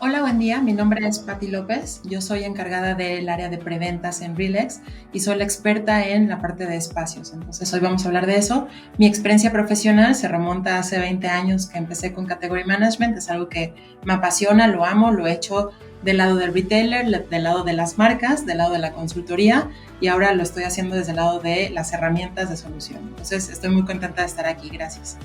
Hola, buen día. Mi nombre es Patti López. Yo soy encargada del área de preventas en Relex y soy la experta en la parte de espacios. Entonces, hoy vamos a hablar de eso. Mi experiencia profesional se remonta hace 20 años que empecé con Category Management. Es algo que me apasiona, lo amo, lo he hecho del lado del retailer, del lado de las marcas, del lado de la consultoría y ahora lo estoy haciendo desde el lado de las herramientas de solución. Entonces, estoy muy contenta de estar aquí. Gracias.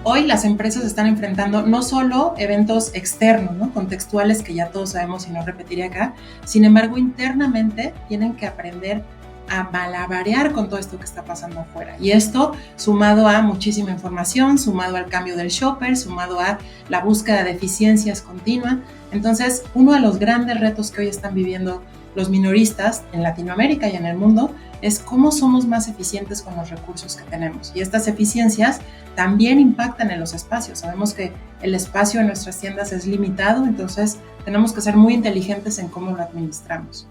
Hoy las empresas están enfrentando no solo eventos externos, ¿no? Contextuales que ya todos sabemos y no repetiré acá, sin embargo internamente tienen que aprender a malabarear con todo esto que está pasando afuera. Y esto sumado a muchísima información, sumado al cambio del shopper, sumado a la búsqueda de eficiencias continua. Entonces, uno de los grandes retos que hoy están viviendo los minoristas en Latinoamérica y en el mundo es cómo somos más eficientes con los recursos que tenemos. Y estas eficiencias también impactan en los espacios. Sabemos que el espacio en nuestras tiendas es limitado, entonces tenemos que ser muy inteligentes en cómo lo administramos.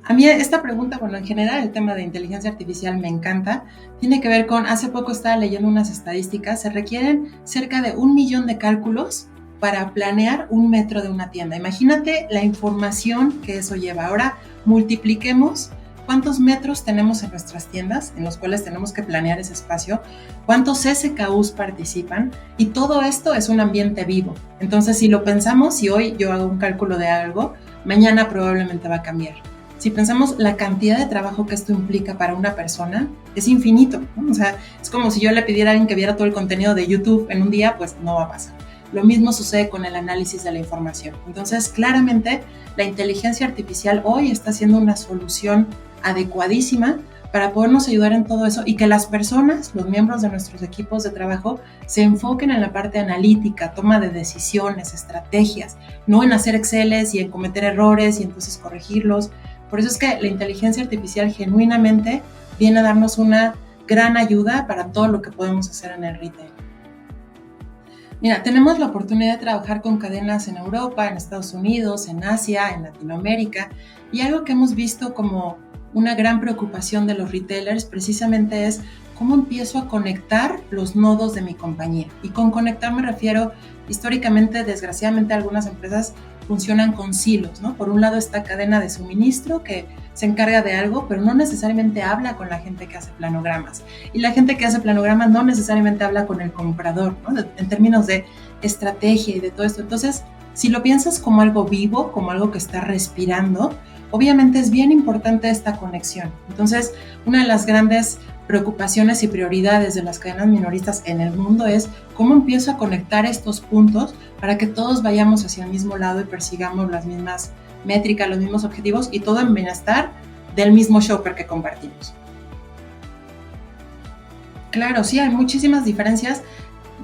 A mí esta pregunta, bueno, en general el tema de inteligencia artificial me encanta. Tiene que ver con, hace poco estaba leyendo unas estadísticas, se requieren cerca de 1 millón de cálculos para planear 1 metro de una tienda. Imagínate la información que eso lleva. Ahora multipliquemos cuántos metros tenemos en nuestras tiendas en los cuales tenemos que planear ese espacio, cuántos SKUs participan y todo esto es un ambiente vivo. Entonces, si lo pensamos, si hoy yo hago un cálculo de algo, mañana probablemente va a cambiar. Si pensamos la cantidad de trabajo que esto implica para una persona, es infinito, ¿no? O sea, es como si yo le pidiera a alguien que viera todo el contenido de YouTube en un día, pues no va a pasar. Lo mismo sucede con el análisis de la información. Entonces, claramente, la inteligencia artificial hoy está siendo una solución adecuadísima para podernos ayudar en todo eso y que las personas, los miembros de nuestros equipos de trabajo, se enfoquen en la parte analítica, toma de decisiones, estrategias, no en hacer Exceles y en cometer errores y entonces corregirlos. Por eso es que la inteligencia artificial genuinamente viene a darnos una gran ayuda para todo lo que podemos hacer en el retail. Mira, tenemos la oportunidad de trabajar con cadenas en Europa, en Estados Unidos, en Asia, en Latinoamérica, y algo que hemos visto como una gran preocupación de los retailers precisamente es cómo empiezo a conectar los nodos de mi compañía. Y con conectar me refiero, históricamente, desgraciadamente, algunas empresas funcionan con silos, ¿no? Por un lado está cadena de suministro que se encarga de algo, pero no necesariamente habla con la gente que hace planogramas. Y la gente que hace planogramas no necesariamente habla con el comprador, ¿no? En términos de estrategia y de todo esto. Entonces, si lo piensas como algo vivo, como algo que está respirando, obviamente es bien importante esta conexión. Entonces, una de las grandes preocupaciones y prioridades de las cadenas minoristas en el mundo es cómo empiezo a conectar estos puntos para que todos vayamos hacia el mismo lado y persigamos las mismas métricas, los mismos objetivos y todo en bienestar del mismo shopper que compartimos. Claro, sí, hay muchísimas diferencias.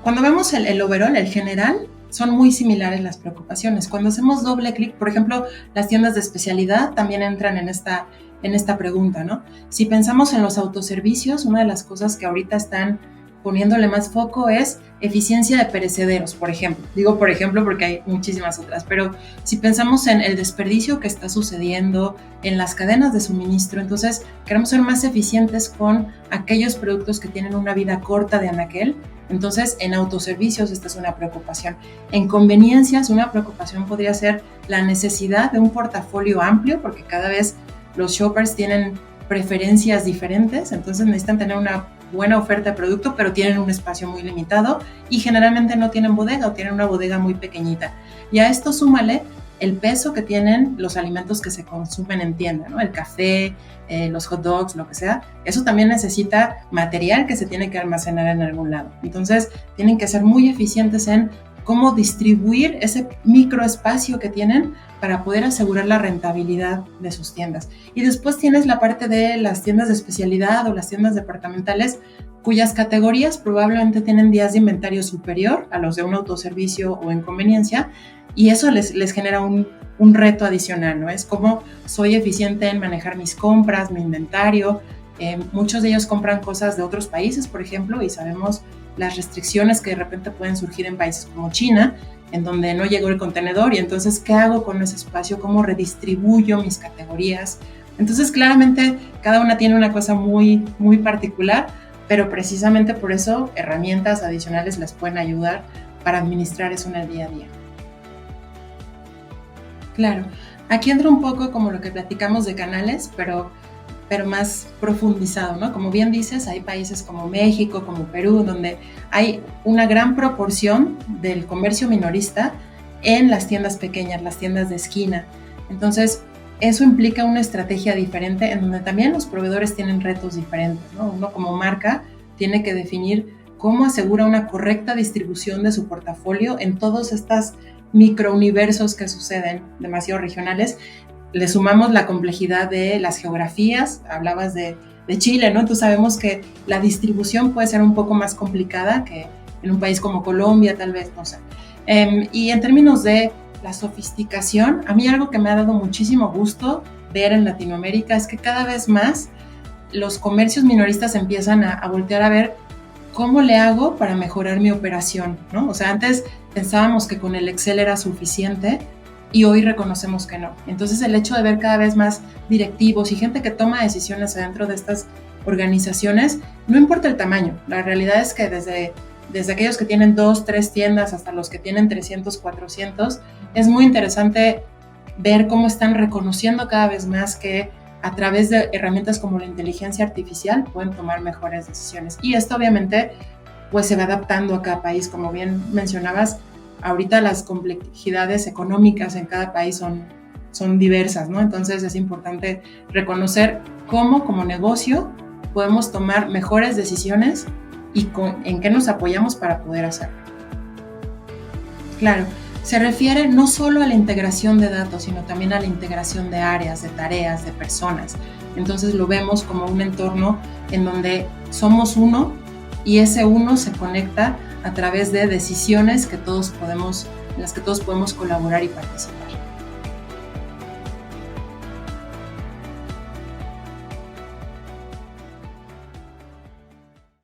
Cuando vemos el overall, el general, son muy similares las preocupaciones. Cuando hacemos doble clic, por ejemplo, las tiendas de especialidad también entran en esta pregunta, ¿no? Si pensamos en los autoservicios, una de las cosas que ahorita están poniéndole más foco es eficiencia de perecederos, por ejemplo. Digo por ejemplo porque hay muchísimas otras, pero si pensamos en el desperdicio que está sucediendo en las cadenas de suministro, entonces queremos ser más eficientes con aquellos productos que tienen una vida corta de anaquel. Entonces, en autoservicios esta es una preocupación. En conveniencias, una preocupación podría ser la necesidad de un portafolio amplio, porque cada vez los shoppers tienen preferencias diferentes, entonces necesitan tener una buena oferta de producto, pero tienen un espacio muy limitado y generalmente no tienen bodega o tienen una bodega muy pequeñita. Y a esto súmale el peso que tienen los alimentos que se consumen en tienda, ¿no? El café, los hot dogs, lo que sea. Eso también necesita material que se tiene que almacenar en algún lado. Entonces, tienen que ser muy eficientes en cómo distribuir ese microespacio que tienen para poder asegurar la rentabilidad de sus tiendas. Y después tienes la parte de las tiendas de especialidad o las tiendas departamentales cuyas categorías probablemente tienen días de inventario superior a los de un autoservicio o en conveniencia y eso les genera un reto adicional, ¿no? Es como soy eficiente en manejar mis compras, mi inventario. Muchos de ellos compran cosas de otros países, por ejemplo, y sabemos las restricciones que de repente pueden surgir en países como China, en donde no llegó el contenedor y entonces, ¿qué hago con ese espacio? ¿Cómo redistribuyo mis categorías? Entonces, claramente, cada una tiene una cosa muy, muy particular, pero precisamente por eso herramientas adicionales les pueden ayudar para administrar eso en el día a día. Claro, aquí entra un poco como lo que platicamos de canales, pero más profundizado, ¿no? Como bien dices, hay países como México, como Perú, donde hay una gran proporción del comercio minorista en las tiendas pequeñas, las tiendas de esquina. Entonces, eso implica una estrategia diferente en donde también los proveedores tienen retos diferentes, ¿no? Uno como marca tiene que definir cómo asegura una correcta distribución de su portafolio en todos estos microuniversos que suceden demasiado regionales. Le sumamos la complejidad de las geografías, hablabas de Chile, ¿no? Entonces sabemos que la distribución puede ser un poco más complicada que en un país como Colombia, tal vez, no sé. Y en términos de la sofisticación, a mí algo que me ha dado muchísimo gusto ver en Latinoamérica es que cada vez más los comercios minoristas empiezan a voltear a ver cómo le hago para mejorar mi operación, ¿no? O sea, antes pensábamos que con el Excel era suficiente y hoy reconocemos que no. Entonces el hecho de ver cada vez más directivos y gente que toma decisiones dentro de estas organizaciones, no importa el tamaño, la realidad es que desde aquellos que tienen 2, 3 tiendas hasta los que tienen 300, 400, es muy interesante ver cómo están reconociendo cada vez más que a través de herramientas como la inteligencia artificial pueden tomar mejores decisiones. Y esto obviamente pues se va adaptando a cada país, como bien mencionabas. Ahorita las complejidades económicas en cada país son diversas, ¿no? Entonces es importante reconocer cómo como negocio podemos tomar mejores decisiones y en qué nos apoyamos para poder hacerlo. Claro, se refiere no solo a la integración de datos, sino también a la integración de áreas, de tareas, de personas. Entonces lo vemos como un entorno en donde somos uno y ese uno se conecta a través de decisiones en las que todos podemos colaborar y participar.